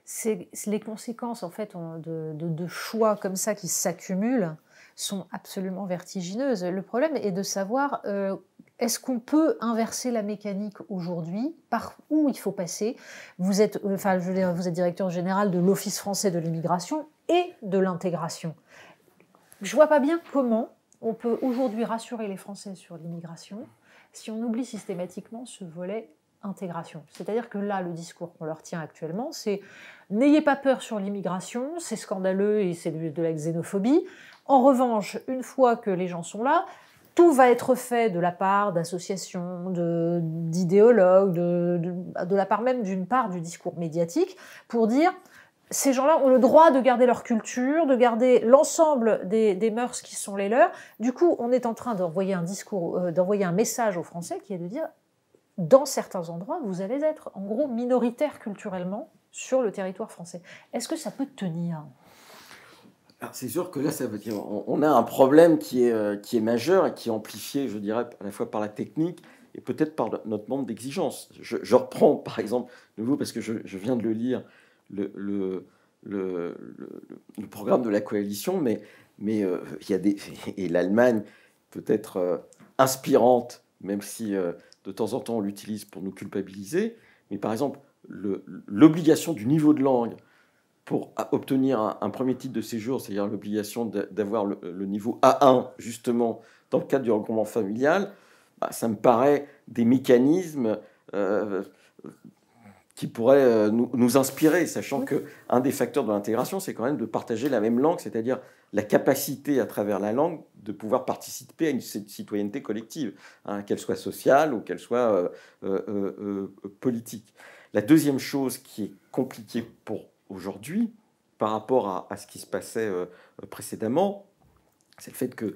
C'est les conséquences en fait de choix comme ça qui s'accumulent sont absolument vertigineuses. Le problème est de savoir est-ce qu'on peut inverser la mécanique aujourd'hui, par où il faut passer. Vous êtes, enfin, je veux dire, vous êtes directeur général de l'Office français de l'immigration et de l'intégration. Je vois pas bien comment on peut aujourd'hui rassurer les Français sur l'immigration si on oublie systématiquement ce volet intégration. C'est-à-dire que là, le discours qu'on leur tient actuellement, c'est « n'ayez pas peur sur l'immigration, c'est scandaleux et c'est de la xénophobie. En revanche, une fois que les gens sont là, tout va être fait de la part d'associations, d'idéologues, de la part même d'une part du discours médiatique pour dire ces gens-là ont le droit de garder leur culture, de garder l'ensemble des mœurs qui sont les leurs. Du coup, on est en train d'envoyer un discours, d'envoyer un message aux Français qui est de dire dans certains endroits, vous allez être en gros minoritaire culturellement sur le territoire français. Est-ce que ça peut tenir ? C'est sûr que là, ça veut dire on a un problème qui est majeur et qui est amplifié, je dirais, à la fois par la technique et peut-être par notre manque d'exigence. Je reprends, par exemple, de nouveau, parce que je viens de le lire, le programme de la coalition, mais il y a et l'Allemagne peut être inspirante, même si de temps en temps on l'utilise pour nous culpabiliser. Mais par exemple, l'obligation du niveau de langue pour obtenir un premier titre de séjour, c'est-à-dire l'obligation d'avoir le niveau A1, justement, dans le cadre du regroupement familial, bah, ça me paraît des mécanismes qui pourraient nous inspirer, sachant qu'un des facteurs de l'intégration, c'est quand même de partager la même langue, c'est-à-dire la capacité, à travers la langue, de pouvoir participer à une citoyenneté collective, hein, qu'elle soit sociale ou qu'elle soit politique. La deuxième chose qui est compliquée pour aujourd'hui, par rapport à ce qui se passait précédemment, c'est le fait que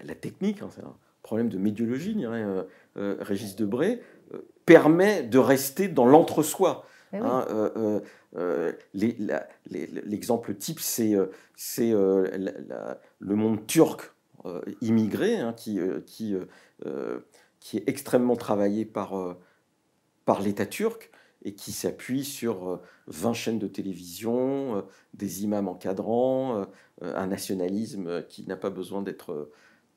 la technique, hein, c'est un problème de médiologie, dirait Régis Debray, permet de rester dans l'entre-soi. Oui. Hein, l'exemple type, c'est le monde turc immigré, hein, qui est extrêmement travaillé par l'État turc, et qui s'appuie sur 20 chaînes de télévision, des imams encadrants, un nationalisme qui n'a pas besoin d'être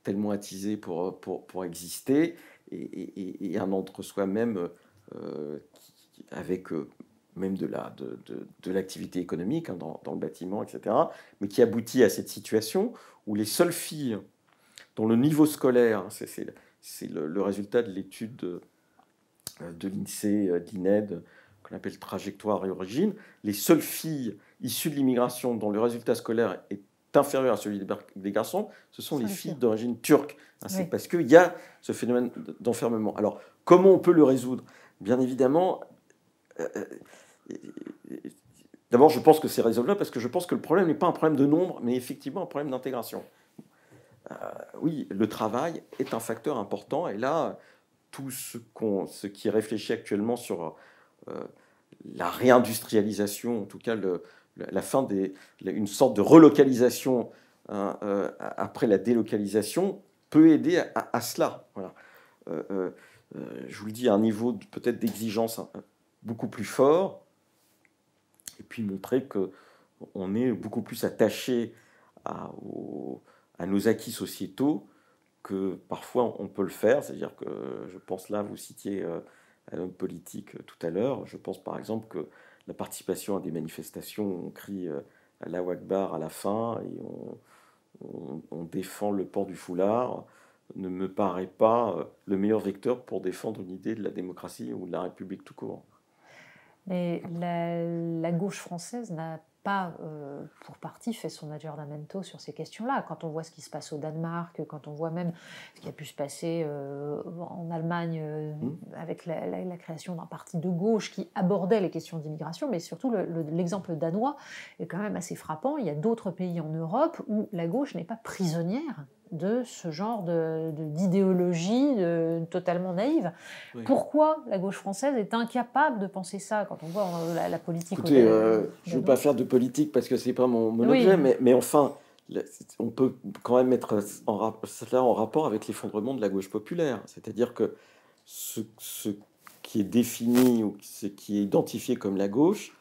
tellement attisé pour exister, et un entre-soi même avec même de l'activité économique, hein, dans le bâtiment, etc., mais qui aboutit à cette situation où les seules filles dont le niveau scolaire, c'est le résultat de l'étude de l'INSEE, d'INED, qu'on appelle trajectoire et origine, les seules filles issues de l'immigration dont le résultat scolaire est inférieur à celui des garçons, ce sont les filles d'origine turque. Hein, c'est parce qu'il y a ce phénomène d'enfermement. Alors, comment on peut le résoudre ? Bien évidemment, d'abord, je pense que c'est résolvable parce que je pense que le problème n'est pas un problème de nombre, mais effectivement un problème d'intégration. Oui, le travail est un facteur important, et là, tout ce qui est réfléchi actuellement sur la réindustrialisation, en tout cas la fin une sorte de relocalisation après la délocalisation, peut aider à cela. Voilà. Je vous le dis, à un niveau peut-être d'exigence beaucoup plus fort, et puis montrer qu'on est beaucoup plus attaché à nos acquis sociétaux que parfois on peut le faire, c'est-à-dire que je pense là, vous citiez un homme politique tout à l'heure, je pense par exemple que la participation à des manifestations où on crie Allahu Akbar à la fin et on défend le port du foulard ne me paraît pas le meilleur vecteur pour défendre une idée de la démocratie ou de la République tout court. Mais la gauche française n'a pas, pour partie, fait son aggiornamento sur ces questions-là. Quand on voit ce qui se passe au Danemark, quand on voit même ce qui a pu se passer en Allemagne avec la création d'un parti de gauche qui abordait les questions d'immigration, mais surtout l'exemple danois est quand même assez frappant. Il y a d'autres pays en Europe où la gauche n'est pas prisonnière de ce genre d'idéologie totalement naïve. Oui. Pourquoi la gauche française est incapable de penser ça quand on voit la politique? Écoutez, je ne veux pas faire de politique parce que ce n'est pas mon Oui. objet, mais enfin, on peut quand même mettre cela en rapport avec l'effondrement de la gauche populaire. C'est-à-dire que ce qui est défini ou ce qui est identifié comme la gauche,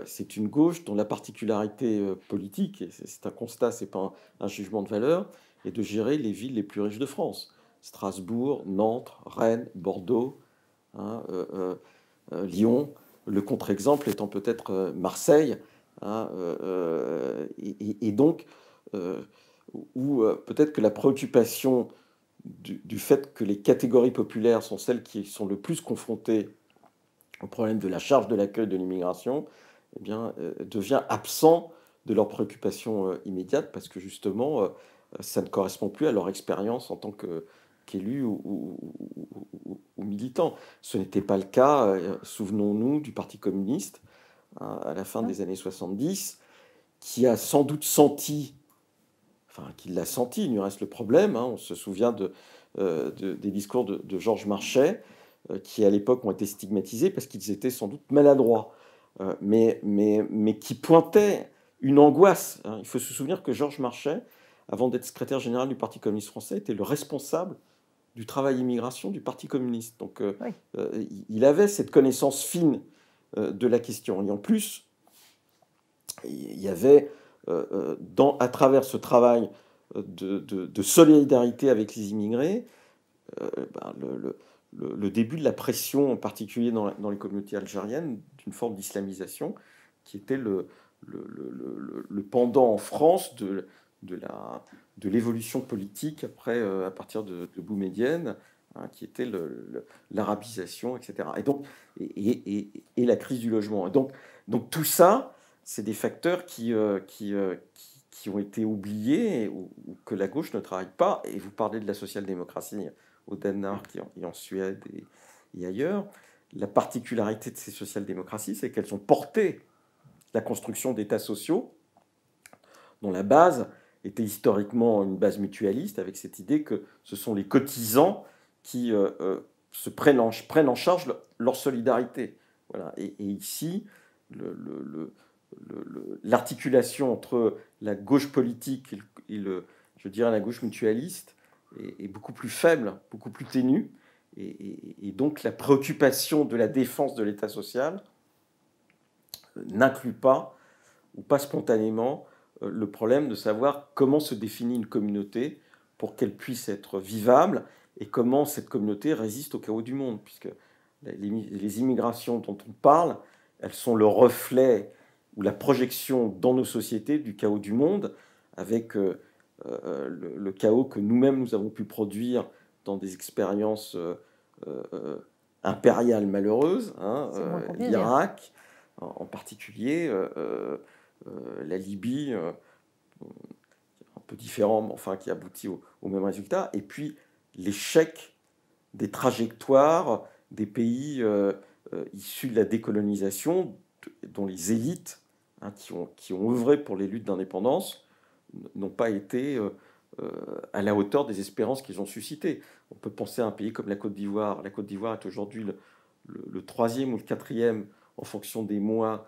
c'est une gauche dont la particularité politique, et c'est un constat, ce n'est pas un jugement de valeur, est de gérer les villes les plus riches de France. Strasbourg, Nantes, Rennes, Bordeaux, hein, Lyon. Le contre-exemple étant peut-être Marseille, hein, et donc, où peut-être que la préoccupation du fait que les catégories populaires sont celles qui sont le plus confrontées au problème de la charge de l'accueil de l'immigration, eh bien, devient absent de leurs préoccupations immédiates parce que justement, ça ne correspond plus à leur expérience en tant qu'élus ou militants. Ce n'était pas le cas, souvenons-nous, du Parti communiste hein, à la fin des années 70, qui a sans doute senti, enfin, qui l'a senti, il nous reste le problème, hein, on se souvient des discours de Georges Marchais, qui à l'époque ont été stigmatisés parce qu'ils étaient sans doute maladroits, mais qui pointaient une angoisse. Hein. Il faut se souvenir que Georges Marchais, avant d'être secrétaire général du Parti communiste français, était le responsable du travail immigration du Parti communiste. Donc il avait cette connaissance fine de la question. Et en plus, il y avait, à travers ce travail de solidarité avec les immigrés, le début de la pression, en particulier dans les communautés algériennes, d'une forme d'islamisation qui était le pendant en France de l'évolution politique après, à partir de Boumedienne, hein, qui était l'arabisation, etc. Et, donc, et la crise du logement. Et donc tout ça, c'est des facteurs qui ont été oubliés ou que la gauche ne travaille pas. Et vous parlez de la social-démocratie au Danemark et en Suède et ailleurs. La particularité de ces social-démocraties, c'est qu'elles ont porté la construction d'États sociaux dont la base était historiquement une base mutualiste, avec cette idée que ce sont les cotisants qui prennent en charge leur solidarité. Voilà. Et ici, l'articulation entre la gauche politique et je dirais la gauche mutualiste est beaucoup plus faible, beaucoup plus ténue, et donc la préoccupation de la défense de l'État social n'inclut pas, ou pas spontanément, le problème de savoir comment se définit une communauté pour qu'elle puisse être vivable et comment cette communauté résiste au chaos du monde, puisque les immigrations dont on parle, elles sont le reflet ou la projection dans nos sociétés du chaos du monde, avec le chaos que nous-mêmes nous avons pu produire dans des expériences impériales malheureuses, hein, l'Irak en particulier, la Libye, un peu différent, mais enfin qui aboutit au même résultat, et puis l'échec des trajectoires des pays issus de la décolonisation, dont les élites hein, qui ont œuvré pour les luttes d'indépendance n'ont pas été à la hauteur des espérances qu'ils ont suscitées. On peut penser à un pays comme la Côte d'Ivoire. La Côte d'Ivoire est aujourd'hui le troisième ou le quatrième, en fonction des mois,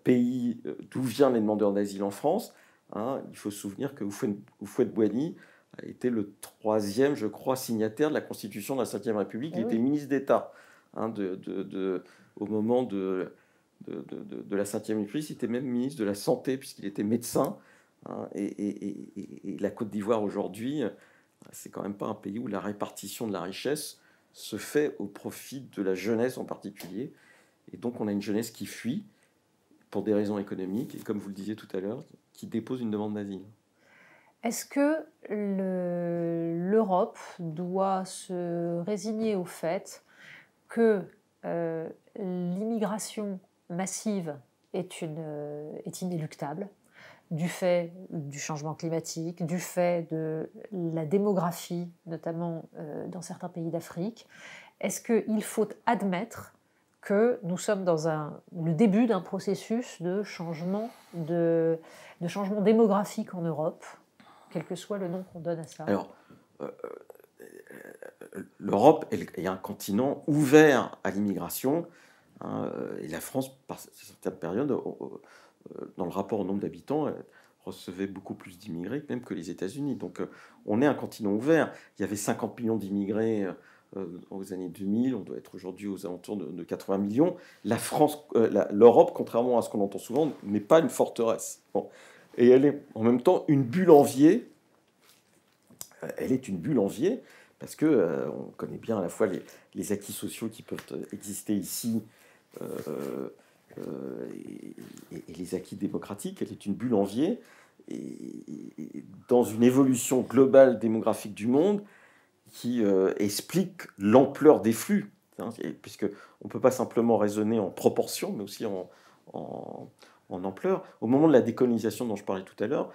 pays d'où viennent les demandeurs d'asile en France. Hein. Il faut se souvenir que Houphouët-Boigny a été le troisième, je crois, signataire de la Constitution de la Ve République. Il était ministre d'État hein, au moment de la Ve République. Il était même ministre de la Santé, puisqu'il était médecin. Hein, et la Côte d'Ivoire aujourd'hui C'est quand même pas un pays où la répartition de la richesse se fait au profit de la jeunesse en particulier. Et donc on a une jeunesse qui fuit pour des raisons économiques, et comme vous le disiez tout à l'heure, qui dépose une demande d'asile. Est-ce que l'Europe doit se résigner au fait que l'immigration massive est inéluctable, du fait du changement climatique, du fait de la démographie, notamment dans certains pays d'Afrique? Est-ce qu'il faut admettre que nous sommes dans le début d'un processus de changement démographique en Europe, quel que soit le nom qu'on donne à ça? Alors, l'Europe est un continent ouvert à l'immigration, hein, et la France, par certaines périodes, dans le rapport au nombre d'habitants, recevait beaucoup plus d'immigrés même que les États-Unis. Donc on est un continent ouvert. Il y avait 50 millions d'immigrés aux années 2000, on doit être aujourd'hui aux alentours de 80 millions. L'Europe, contrairement à ce qu'on entend souvent, n'est pas une forteresse. Bon. Et elle est en même temps une bulle enviée. Elle est une bulle enviée parce que on connaît bien à la fois les acquis sociaux qui peuvent exister ici et les acquis démocratiques. Elle est une bulle enviée et dans une évolution globale démographique du monde qui explique l'ampleur des flux, hein, puisque on ne peut pas simplement raisonner en proportion, mais aussi en ampleur. Au moment de la décolonisation dont je parlais tout à l'heure,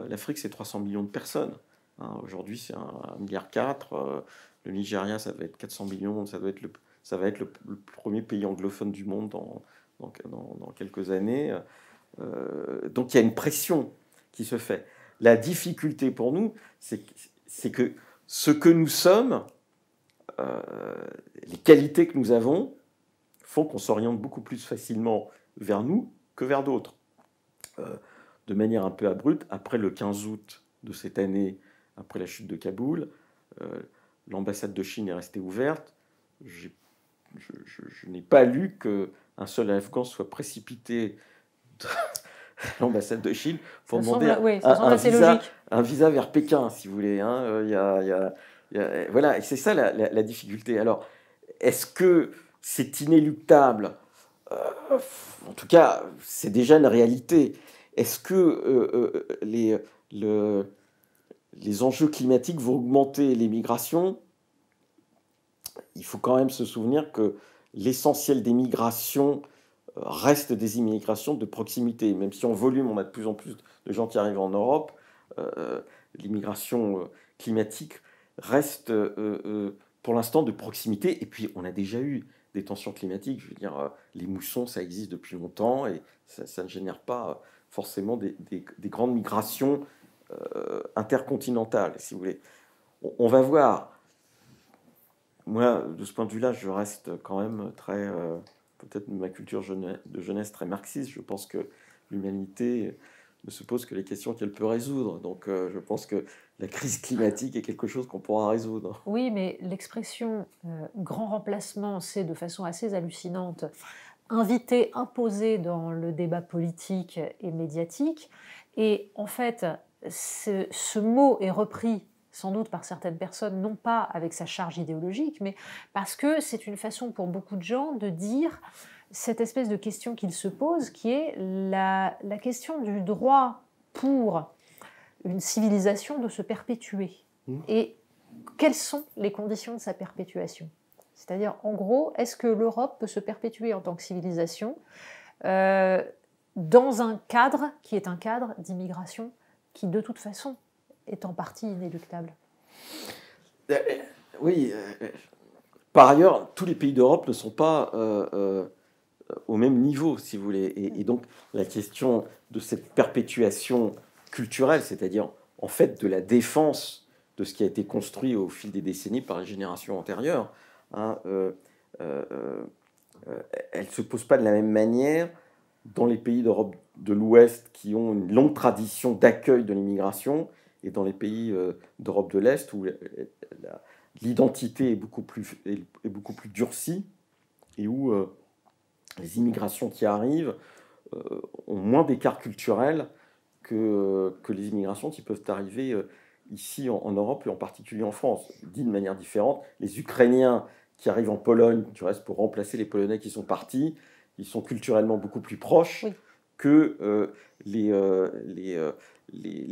l'Afrique, c'est 300 millions de personnes. Hein, aujourd'hui, c'est 1,4 milliard. Le Nigeria, ça va être 400 millions. Ça va être le premier pays anglophone du monde dans quelques années. Donc, il y a une pression qui se fait. La difficulté pour nous, c'est que ce que nous sommes, les qualités que nous avons, font qu'on s'oriente beaucoup plus facilement vers nous que vers d'autres. De manière un peu abrupte, après le 15 août de cette année, après la chute de Kaboul, l'ambassade de Chine est restée ouverte. Je n'ai pas lu qu'un seul Afghan soit précipité de l'ambassade de Chine pour demander un visa vers Pékin, si vous voulez. Hein. Voilà, et c'est ça la difficulté. Alors, est-ce que c'est inéluctable? En tout cas, c'est déjà une réalité. Est-ce que les enjeux climatiques vont augmenter les migrations? Il faut quand même se souvenir que l'essentiel des migrations reste des immigrations de proximité. Même si en volume, on a de plus en plus de gens qui arrivent en Europe, l'immigration climatique reste pour l'instant de proximité. Et puis, on a déjà eu des tensions climatiques. Je veux dire, les moussons, ça existe depuis longtemps et ça ne génère pas forcément des grandes migrations intercontinentales, si vous voulez. On va voir. Moi, de ce point de vue-là, je reste quand même très... peut-être ma culture de jeunesse très marxiste. Je pense que l'humanité ne se pose que les questions qu'elle peut résoudre. Donc je pense que la crise climatique est quelque chose qu'on pourra résoudre. Oui, mais l'expression grand remplacement, c'est de façon assez hallucinante invité, imposé dans le débat politique et médiatique. Et en fait, ce mot est repris sans doute par certaines personnes, non pas avec sa charge idéologique, mais parce que c'est une façon pour beaucoup de gens de dire cette espèce de question qu'ils se posent, qui est la question du droit pour une civilisation de se perpétuer. Et quelles sont les conditions de sa perpétuation? C'est-à-dire, en gros, est-ce que l'Europe peut se perpétuer en tant que civilisation dans un cadre qui est un cadre d'immigration qui, de toute façon, est en partie inéluctable? Oui. Par ailleurs, tous les pays d'Europe ne sont pas au même niveau, si vous voulez. Et donc, la question de cette perpétuation culturelle, c'est-à-dire, en fait, de la défense de ce qui a été construit au fil des décennies par les générations antérieures, hein, elle ne se pose pas de la même manière dans les pays d'Europe de l'Ouest qui ont une longue tradition d'accueil de l'immigration et dans les pays d'Europe de l'Est où l'identité est beaucoup plus durcie et où les immigrations qui arrivent ont moins d'écart culturel que les immigrations qui peuvent arriver ici en Europe et en particulier en France. Dit de manière différente, les Ukrainiens qui arrivent en Pologne, du reste pour remplacer les Polonais qui sont partis, ils sont culturellement beaucoup plus proches Oui. que les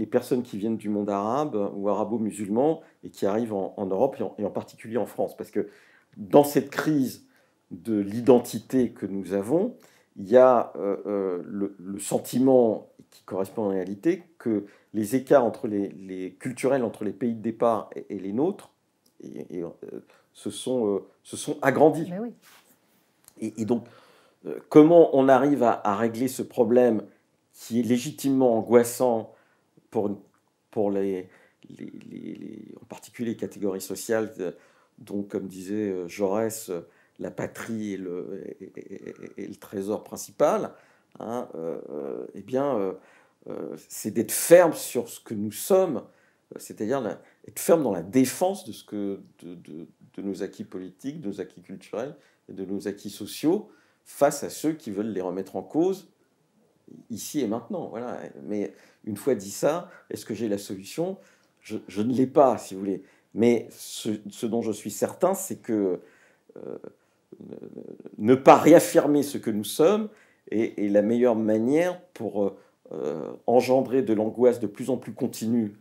personnes qui viennent du monde arabe ou arabo-musulman et qui arrivent en Europe et en particulier en France. Parce que dans cette crise de l'identité que nous avons, il y a le sentiment qui correspond en réalité que les écarts culturels entre les pays de départ et les nôtres se sont agrandis. Mais oui. Et donc, comment on arrive à régler ce problème qui est légitimement angoissant pour en particulier les catégories sociales, dont, comme disait Jaurès, la patrie est le trésor principal, hein, eh bien, c'est d'être ferme sur ce que nous sommes, c'est-à-dire être ferme dans la défense de nos acquis politiques, de nos acquis culturels et de nos acquis sociaux face à ceux qui veulent les remettre en cause ici et maintenant. Voilà. Mais une fois dit ça, est-ce que j'ai la solution ? Je ne l'ai pas, si vous voulez. Mais ce dont je suis certain, c'est que ne pas réaffirmer ce que nous sommes est la meilleure manière pour engendrer de l'angoisse de plus en plus continue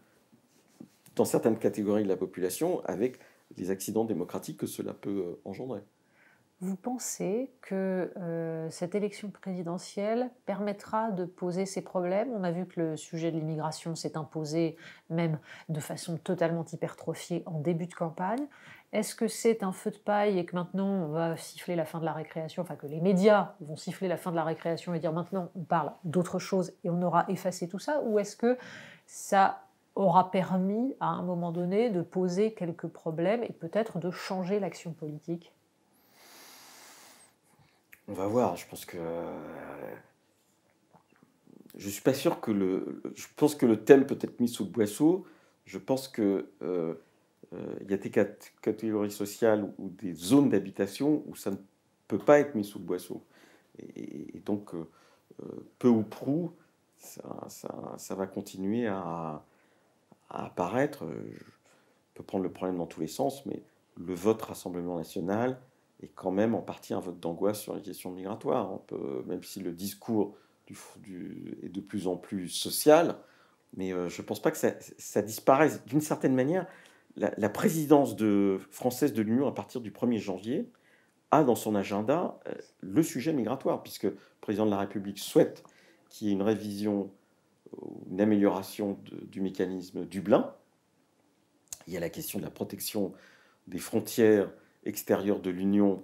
dans certaines catégories de la population avec les accidents démocratiques que cela peut engendrer. Vous pensez que cette élection présidentielle permettra de poser ces problèmes ? On a vu que le sujet de l'immigration s'est imposé même de façon totalement hypertrophiée en début de campagne. Est-ce que c'est un feu de paille et que maintenant on va siffler la fin de la récréation, enfin que les médias vont siffler la fin de la récréation et dire maintenant on parle d'autre chose et on aura effacé tout ça ? Ou est-ce que ça aura permis à un moment donné de poser quelques problèmes et peut-être de changer l'action politique ? On va voir, je pense que je suis pas sûr je pense que le thème peut être mis sous le boisseau. Je pense que il y a des catégories sociales ou des zones d'habitation où ça ne peut pas être mis sous le boisseau. Et donc, peu ou prou, ça va continuer à apparaître. Je peux prendre le problème dans tous les sens, mais le vote Rassemblement national est quand même en partie un vote d'angoisse sur les questions migratoires. Même si le discours est de plus en plus social, mais je ne pense pas que ça disparaisse. D'une certaine manière, la présidence française de l'Union à partir du 1er janvier a dans son agenda le sujet migratoire, puisque le président de la République souhaite qu'il y ait une révision, une amélioration du mécanisme Dublin. Il y a la question de la protection des frontières extérieures de l'Union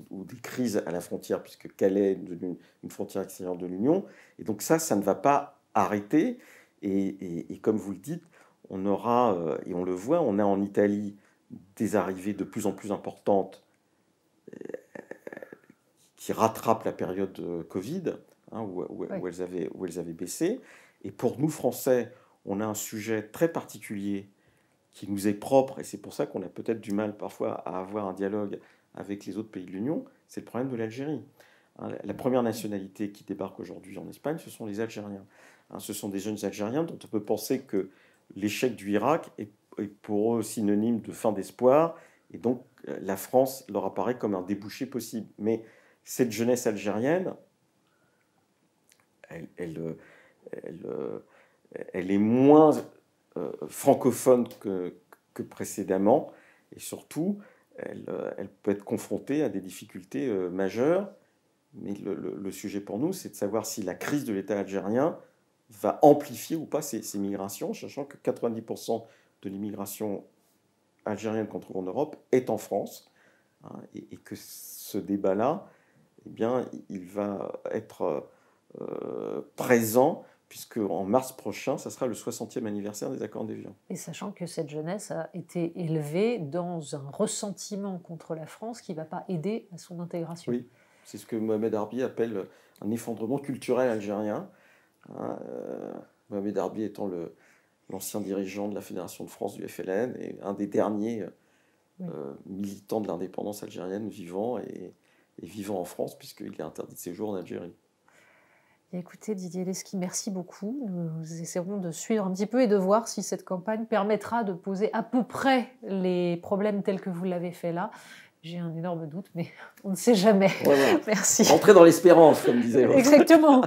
ou des crises à la frontière, puisque Calais est devenue une frontière extérieure de l'Union. Et donc ça ne va pas arrêter. Et comme vous le dites, on aura, et on le voit, on a en Italie des arrivées de plus en plus importantes qui rattrapent la période Covid, hein, où elles avaient baissé. Et pour nous, Français, on a un sujet très particulier qui nous est propre, et c'est pour ça qu'on a peut-être du mal parfois à avoir un dialogue avec les autres pays de l'Union, c'est le problème de l'Algérie. La première nationalité qui débarque aujourd'hui en Espagne, ce sont les Algériens. Ce sont des jeunes Algériens dont on peut penser que l'échec du Irak est pour eux synonyme de fin d'espoir, et donc la France leur apparaît comme un débouché possible. Mais cette jeunesse algérienne, elle est moins francophone que précédemment, et surtout, elle peut être confrontée à des difficultés majeures. Mais le sujet pour nous, c'est de savoir si la crise de l'État algérien va amplifier ou pas ces migrations, sachant que 90% de l'immigration algérienne qu'on trouve en Europe est en France, hein, et que ce débat-là, eh bien, il va être présent, puisque en mars prochain, ça sera le 60e anniversaire des accords d'Évian. Et sachant que cette jeunesse a été élevée dans un ressentiment contre la France qui ne va pas aider à son intégration. Oui, c'est ce que Mohamed Harbi appelle un effondrement culturel algérien. Mohamed Harbi étant l'ancien dirigeant de la Fédération de France du FLN et un des derniers militants de l'indépendance algérienne vivant et vivant en France, puisqu'il est interdit de séjour en Algérie. Écoutez, Didier Leschi, merci beaucoup. Nous essaierons de suivre un petit peu et de voir si cette campagne permettra de poser à peu près les problèmes tels que vous l'avez fait là. J'ai un énorme doute, mais on ne sait jamais. Voilà. Merci. Rentrer dans l'espérance, comme disait l'autre. Exactement.